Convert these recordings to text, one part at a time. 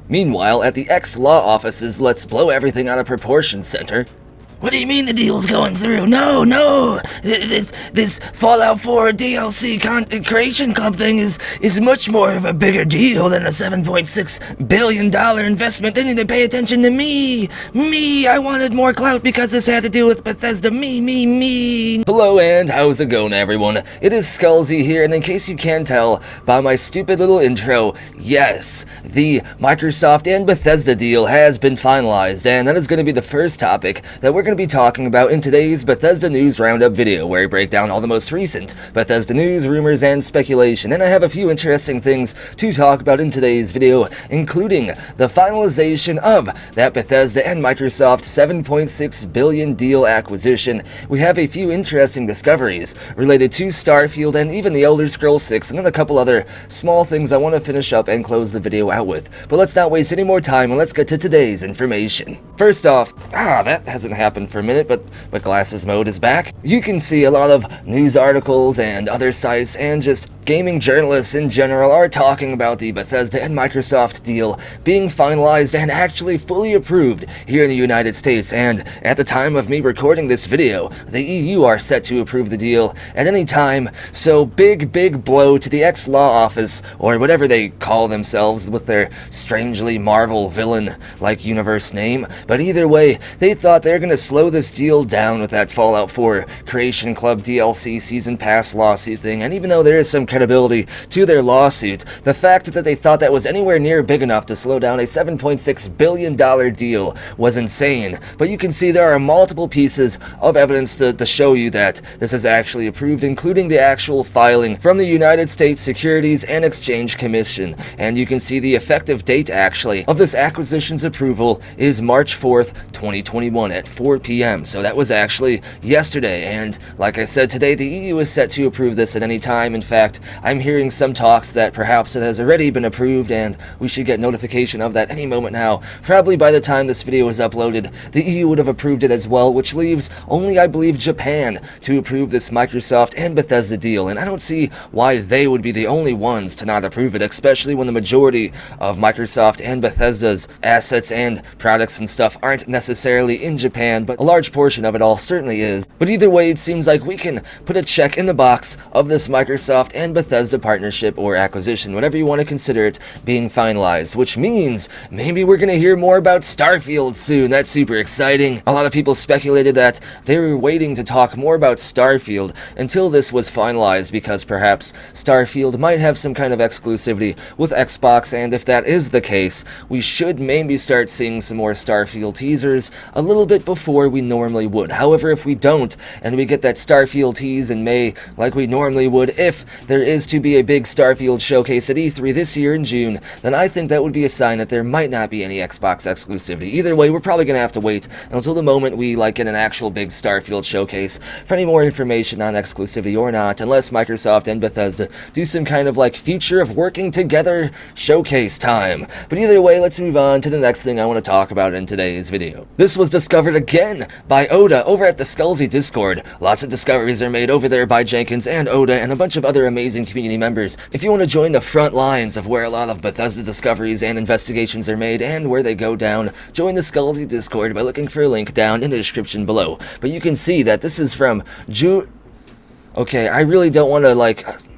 Meanwhile, at the ex-law office's Let's Blow Everything Out of Proportion Center, What do you mean the deal's going through? No. This Fallout 4 DLC creation club thing is much more of a bigger deal than a $7.6 billion investment. They need to pay attention to me. I wanted more clout because this had to do with Bethesda. Me. Hello and how's it going, everyone? It is Skullzi here, and in case you can't tell by my stupid little intro, yes, the Microsoft and Bethesda deal has been finalized, and that is going to be the first topic that we're going to be talking about in today's Bethesda News Roundup video, where I break down all the most recent Bethesda news, rumors, and speculation. And I have a few interesting things to talk about in today's video, including the finalization of that Bethesda and Microsoft $7.6 billion deal acquisition. We have a few interesting discoveries related to Starfield and even the Elder Scrolls 6, and then a couple other small things I want to finish up and close the video out with. But let's not waste any more time and let's get to today's information. First off, that hasn't happened for a minute, but glasses mode is back. You can see a lot of news articles and other sites and just gaming journalists in general are talking about the Bethesda and Microsoft deal being finalized and actually fully approved here in the United States. And at the time of me recording this video, the EU are set to approve the deal at any time. So big blow to the ex-law office, or whatever they call themselves with their strangely Marvel villain-like universe name. But either way, they thought they're gonna slow this deal down with that Fallout 4 Creation Club DLC Season Pass lawsuit thing, and even though there is some credibility to their lawsuit, the fact that they thought that was anywhere near big enough to slow down a $7.6 billion deal was insane. But you can see there are multiple pieces of evidence to show you that this is actually approved, including the actual filing from the United States Securities and Exchange Commission. And you can see the effective date actually of this acquisition's approval is March 4th, 2021 at 4 p.m. So that was actually yesterday, and like I said, today the EU is set to approve this at any time. In fact, I'm hearing some talks that perhaps it has already been approved and we should get notification of that any moment now. Probably by the time this video is uploaded, the EU would have approved it as well, which leaves only, I believe, Japan to approve this Microsoft and Bethesda deal, and I don't see why they would be the only ones to not approve it, especially when the majority of Microsoft and Bethesda's assets and products and stuff aren't necessarily in Japan, but a large portion of it all certainly is. But either way, it seems like we can put a check in the box of this Microsoft and Bethesda partnership or acquisition, whatever you want to consider it, being finalized, which means maybe we're going to hear more about Starfield soon. That's super exciting. A lot of people speculated that they were waiting to talk more about Starfield until this was finalized, because perhaps Starfield might have some kind of exclusivity with Xbox, and if that is the case, we should maybe start seeing some more Starfield teasers a little bit before we normally would. However, if we don't, and we get that Starfield tease in May like we normally would, if there is to be a big Starfield showcase at E3 this year in June, then I think that would be a sign that there might not be any Xbox exclusivity. Either way, we're probably going to have to wait until the moment we get an actual big Starfield showcase for any more information on exclusivity or not, unless Microsoft and Bethesda do some kind of future of working together showcase time. But either way, let's move on to the next thing I want to talk about in today's video. This was discovered again by Oda over at the Skullzi Discord. Lots of discoveries are made over there by Jenkins and Oda and a bunch of other amazing community members. If you want to join the front lines of where a lot of Bethesda discoveries and investigations are made and where they go down, join the Skullzi Discord by looking for a link down in the description below. But you can see that this is from June. Okay, I really don't want to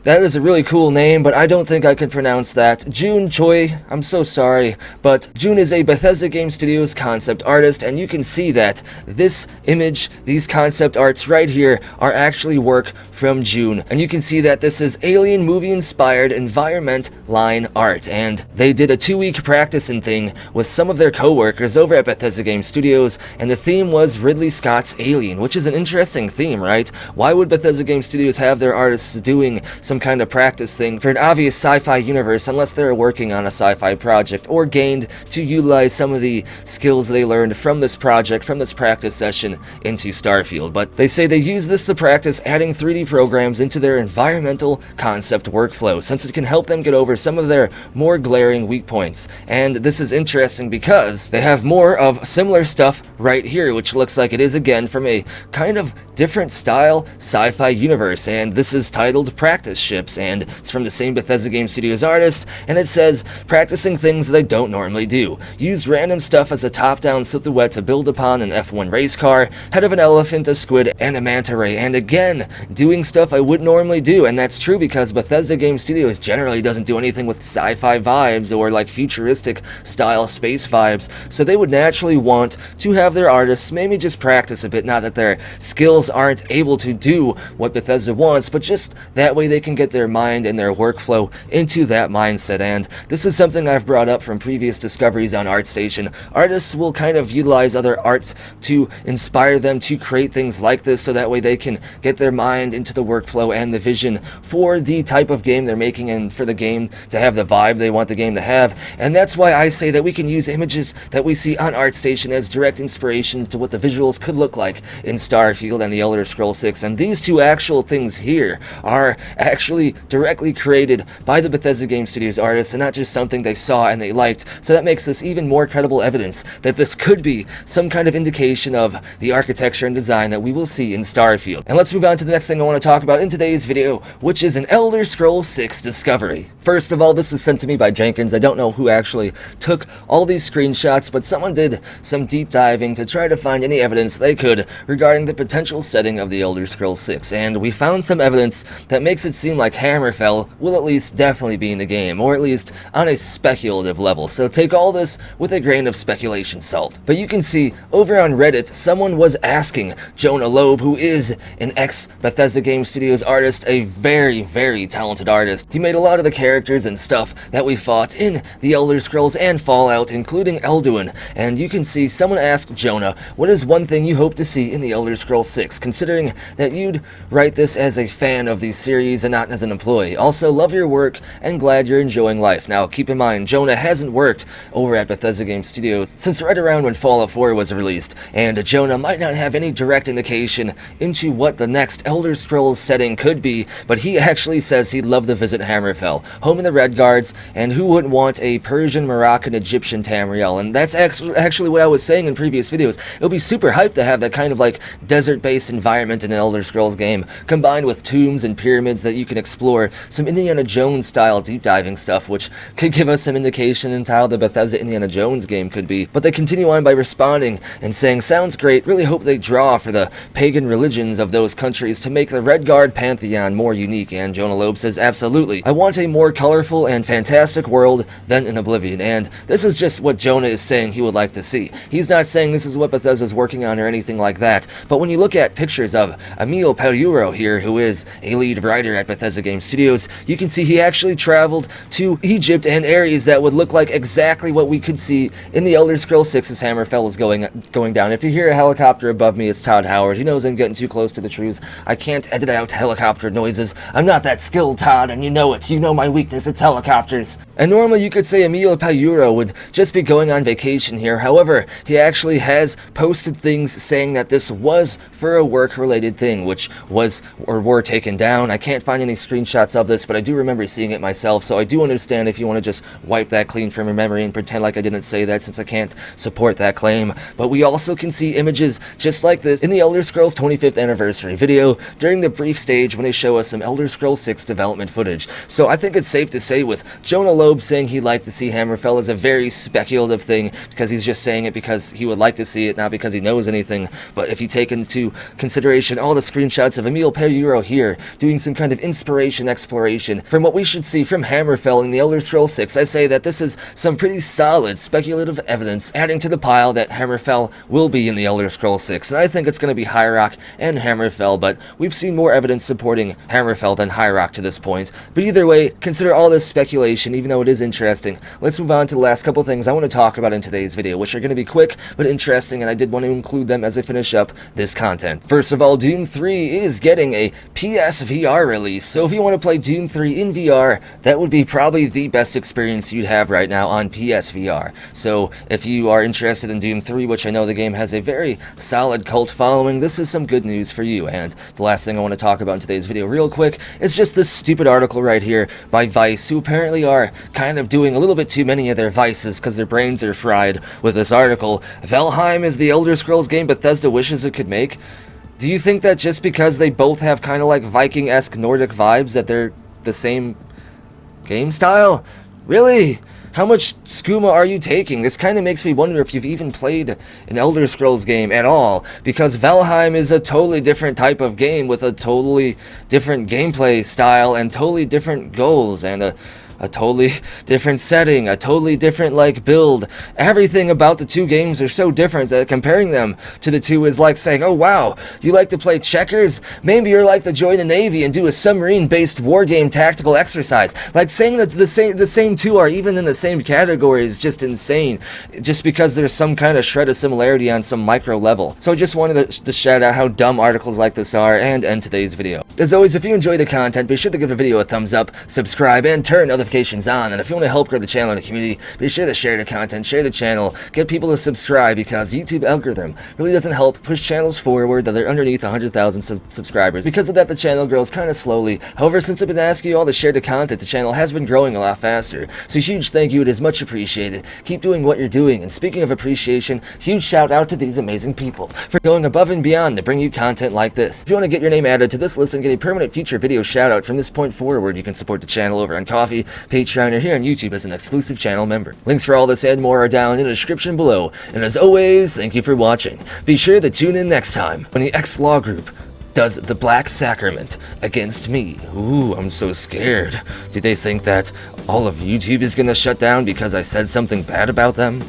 that is a really cool name, but I don't think I can pronounce that. June Choi, I'm so sorry, but June is a Bethesda Game Studios concept artist, and you can see that this image, these concept arts right here, are actually work from June. And you can see that this is alien movie-inspired environment line art, and they did a 2-week practicing thing with some of their co-workers over at Bethesda Game Studios, and the theme was Ridley Scott's Alien, which is an interesting theme, right? Why would Bethesda Game Studios have their artists doing some kind of practice thing for an obvious sci-fi universe unless they're working on a sci-fi project or gained to utilize some of the skills they learned from this project, from this practice session into Starfield? But they say they use this to practice adding 3D programs into their environmental concept workflow, since it can help them get over some of their more glaring weak points. And this is interesting because they have more of similar stuff right here, which looks like it is again from a kind of different style sci-fi universe, and this is titled Practice ships, and it's from the same Bethesda Game Studios artist, and it says, practicing things that I don't normally do. Used random stuff as a top-down silhouette to build upon an F1 race car, head of an elephant, a squid, and a manta ray, and again, doing stuff I wouldn't normally do, and that's true because Bethesda Game Studios generally doesn't do anything with sci-fi vibes or like futuristic style space vibes, so they would naturally want to have their artists maybe just practice a bit, not that their skills aren't able to do what Bethesda wants, but just that way they can get their mind and their workflow into that mindset. And this is something I've brought up from previous discoveries on ArtStation. Artists will kind of utilize other art to inspire them to create things like this, so that way they can get their mind into the workflow and the vision for the type of game they're making, and for the game to have the vibe they want the game to have. And that's why I say that we can use images that we see on ArtStation as direct inspiration to what the visuals could look like in Starfield and the Elder Scrolls 6. And these two actual things here are actually directly created by the Bethesda Game Studios artists, and not just something they saw and they liked. So that makes this even more credible evidence that this could be some kind of indication of the architecture and design that we will see in Starfield. And let's move on to the next thing I want to talk about in today's video, which is an Elder Scrolls 6 discovery. First of all, this was sent to me by Jenkins. I don't know who actually took all these screenshots, but someone did some deep diving to try to find any evidence they could regarding the potential setting of the Elder Scrolls 6, and we found some evidence that makes it seem like Hammerfell will at least definitely be in the game, or at least on a speculative level, so take all this with a grain of speculation salt. But you can see over on Reddit, someone was asking Jonah Loeb, who is an ex-Bethesda Game Studios artist, a very, very talented artist. He made a lot of the characters and stuff that we fought in the Elder Scrolls and Fallout, including Elduin, and you can see someone asked Jonah, what is one thing you hope to see in the Elder Scrolls 6, considering that you'd write this as a fan of the series and not as an employee. Also, love your work and glad you're enjoying life. Now, keep in mind, Jonah hasn't worked over at Bethesda Game Studios since right around when Fallout 4 was released, and Jonah might not have any direct indication into what the next Elder Scrolls setting could be, but he actually says he'd love to visit Hammerfell, home of the Red Guards, and who wouldn't want a Persian, Moroccan, Egyptian Tamriel. And that's actually what I was saying in previous videos. It'll be super hyped to have that kind of like desert-based environment in an Elder Scrolls game, combined with tombs and pyramids that you can explore, some Indiana Jones style deep diving stuff, which could give us some indication into how the Bethesda Indiana Jones game could be. But they continue on by responding and saying, sounds great, really hope they draw for the pagan religions of those countries to make the Redguard pantheon more unique. And Jonah Loeb says, absolutely, I want a more colorful and fantastic world than in Oblivion. And this is just what Jonah is saying he would like to see. He's not saying this is what Bethesda's working on or anything like that, but when you look at pictures of Emil Paliuro here, who is a lead writer at Bethesda Game Studios, you can see he actually traveled to Egypt and areas that would look like exactly what we could see in the Elder Scrolls 6 as Hammerfell is going down. If you hear a helicopter above me, it's Todd Howard. He knows I'm getting too close to the truth. I can't edit out helicopter noises. I'm not that skilled, Todd, and you know it. You know my weakness, it's helicopters. And normally you could say Emil Paliuro would just be going on vacation here. However, he actually has posted things saying that this was for a work-related thing, which was or were taken down. I can't find any screenshots of this, but I do remember seeing it myself, so I do understand if you want to just wipe that clean from your memory and pretend like I didn't say that, since I can't support that claim. But we also can see images just like this in the Elder Scrolls 25th anniversary video during the brief stage when they show us some Elder Scrolls 6 development footage. So I think it's safe to say, with Jonah Loeb saying he'd like to see Hammerfell, is a very speculative thing, because he's just saying it because he would like to see it, not because he knows anything. But if you take into consideration all the screenshots of Emil Paliuro here doing some kind of inspiration exploration from what we should see from Hammerfell in the Elder Scrolls 6, I say that this is some pretty solid speculative evidence adding to the pile that Hammerfell will be in the Elder Scrolls 6. And I think it's going to be High Rock and Hammerfell, but we've seen more evidence supporting Hammerfell than High Rock to this point. But either way, consider all this speculation, even though it is interesting. Let's move on to the last couple things I want to talk about in today's video, which are going to be quick but interesting, and I did want to include them as I finish up this content. First of all, Doom 3 is getting a PSVR release, so if you want to play Doom 3 in VR, that would be probably the best experience you'd have right now on PSVR. So if you are interested in Doom 3, which I know the game has a very solid cult following, this is some good news for you. And the last thing I want to talk about in today's video real quick is just this stupid article right here by Vice, who apparently are kind of doing a little bit too many of their vices because their brains are fried with this article. Valheim is the Elder Scrolls game Bethesda wishes it could make. Do you think that just because they both have kind of like Viking-esque Nordic vibes that they're the same game style? Really? How much skooma are you taking? This kind of makes me wonder if you've even played an Elder Scrolls game at all, because Valheim is a totally different type of game with a totally different gameplay style and totally different goals and a totally different setting, a totally different like build. Everything about the two games are so different that comparing them to the two is like saying, oh wow, you like to play checkers? Maybe you're like to join the Navy and do a submarine-based war game tactical exercise. Like saying that the same two are even in the same category is just insane, just because there's some kind of shred of similarity on some micro level. So I just wanted to shout out how dumb articles like this are and end today's video. As always, if you enjoy the content, be sure to give the video a thumbs up, subscribe, and turn notifications on. And if you want to help grow the channel and the community, be sure to share the content, share the channel, get people to subscribe, because YouTube algorithm really doesn't help push channels forward that are underneath 100,000 subscribers. Because of that, the channel grows kind of slowly. However, since I've been asking you all to share the content, the channel has been growing a lot faster. So huge thank you, it is much appreciated. Keep doing what you're doing. And speaking of appreciation, huge shout out to these amazing people for going above and beyond to bring you content like this. If you want to get your name added to this list and get a permanent future video shout out from this point forward, you can support the channel over on Ko-fi, Patreon, or here on YouTube as an exclusive channel member. Links for all this and more are down in the description below. And as always, thank you for watching. Be sure to tune in next time when the X-Law Group does the Black Sacrament against me. Ooh, I'm so scared. Do they think that all of YouTube is gonna shut down because I said something bad about them?